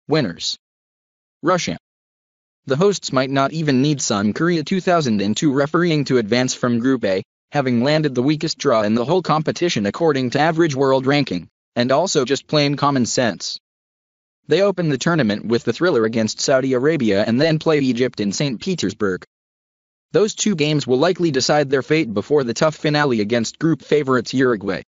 Winners: Russia. The hosts might not even need South Korea 2002 refereeing to advance from Group A, having landed the weakest draw in the whole competition according to average world ranking, and also just plain common sense. They open the tournament with the thriller against Saudi Arabia and then play Egypt in St. Petersburg. Those two games will likely decide their fate before the tough finale against group favorites Uruguay.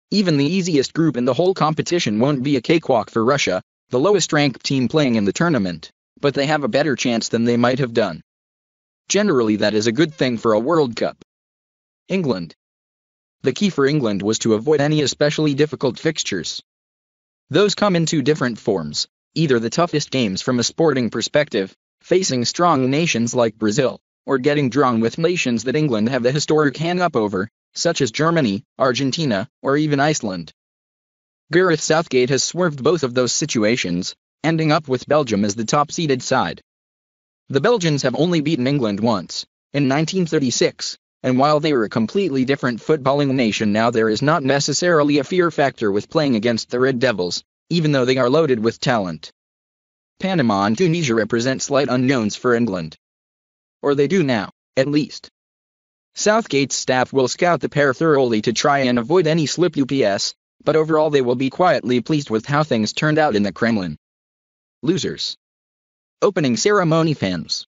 Even the easiest group in the whole competition won't be a cakewalk for Russia, the lowest-ranked team playing in the tournament, but they have a better chance than they might have done. Generally, that is a good thing for a World Cup. England. The key for England was to avoid any especially difficult fixtures. Those come in two different forms, either the toughest games from a sporting perspective, facing strong nations like Brazil, or getting drawn with nations that England have the historic hang-up over, such as Germany, Argentina, or even Iceland. Gareth Southgate has swerved both of those situations, ending up with Belgium as the top-seeded side. The Belgians have only beaten England once, in 1936, and while they are a completely different footballing nation now, there is not necessarily a fear factor with playing against the Red Devils, even though they are loaded with talent. Panama and Tunisia represent slight unknowns for England. Or they do now, at least. Southgate's staff will scout the pair thoroughly to try and avoid any slip-ups, but overall they will be quietly pleased with how things turned out in the Kremlin. Losers. Opening ceremony fans.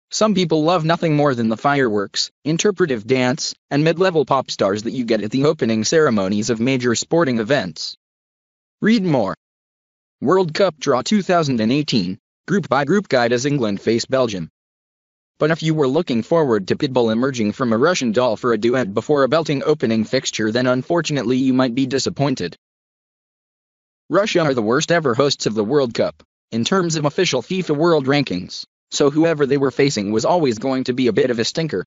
Some people love nothing more than the fireworks, interpretive dance, and mid-level pop stars that you get at the opening ceremonies of major sporting events. Read more. World Cup Draw 2018, group-by-group guide as England face Belgium. But if you were looking forward to Pitbull emerging from a Russian doll for a duet before a belting opening fixture, then unfortunately you might be disappointed. Russia are the worst ever hosts of the World Cup, in terms of official FIFA World Rankings, so whoever they were facing was always going to be a bit of a stinker.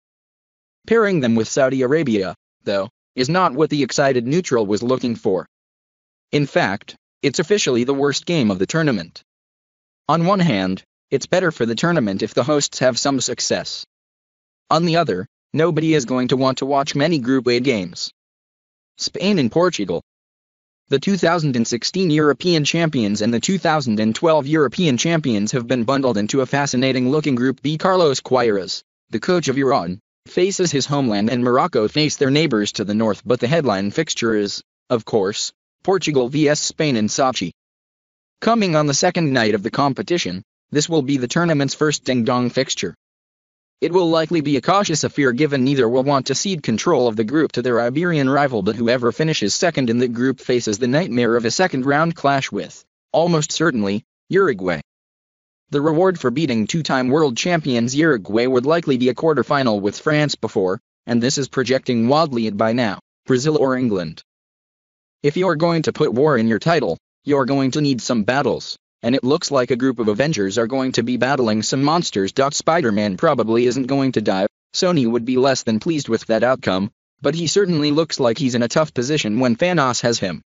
Pairing them with Saudi Arabia, though, is not what the excited neutral was looking for. In fact, it's officially the worst game of the tournament. On one hand, it's better for the tournament if the hosts have some success. On the other, nobody is going to want to watch many Group A games. Spain and Portugal. The 2016 European champions and the 2012 European champions have been bundled into a fascinating-looking Group B. Carlos Queiroz, the coach of Iran, faces his homeland and Morocco face their neighbors to the north, but the headline fixture is, of course, Portugal vs Spain in Sochi. Coming on the second night of the competition, this will be the tournament's first ding-dong fixture. It will likely be a cautious affair given neither will want to cede control of the group to their Iberian rival, but whoever finishes second in the group faces the nightmare of a second-round clash with, almost certainly, Uruguay. The reward for beating two-time world champions Uruguay would likely be a quarter-final with France before, and this is projecting wildly at by now, Brazil or England. If you're going to put war in your title, you're going to need some battles. And it looks like a group of Avengers are going to be battling some monsters. Spider-Man probably isn't going to die. Sony would be less than pleased with that outcome, but he certainly looks like he's in a tough position when Thanos has him.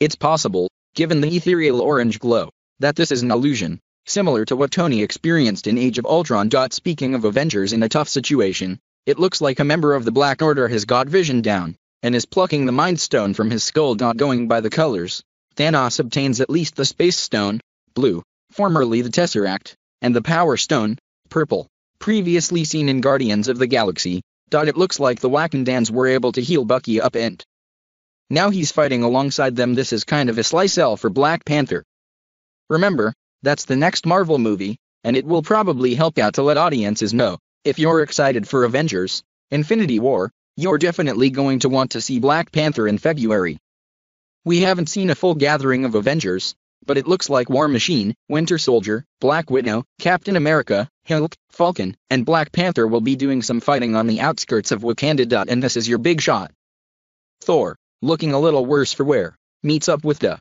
It's possible, given the ethereal orange glow, that this is an illusion, similar to what Tony experienced in Age of Ultron. Speaking of Avengers in a tough situation, it looks like a member of the Black Order has got Vision down, and is plucking the Mind Stone from his skull. Going by the colors, Thanos obtains at least the Space Stone, blue, formerly the Tesseract, and the Power Stone, purple, previously seen in Guardians of the Galaxy. It looks like the Wakandans were able to heal Bucky up and now he's fighting alongside them. This is kind of a slice L for Black Panther. Remember, that's the next Marvel movie, and it will probably help out to let audiences know, if you're excited for Avengers, Infinity War, you're definitely going to want to see Black Panther in February. We haven't seen a full gathering of Avengers, but it looks like War Machine, Winter Soldier, Black Widow, Captain America, Hulk, Falcon, and Black Panther will be doing some fighting on the outskirts of Wakanda. And this is your big shot. Thor, looking a little worse for wear, meets up with the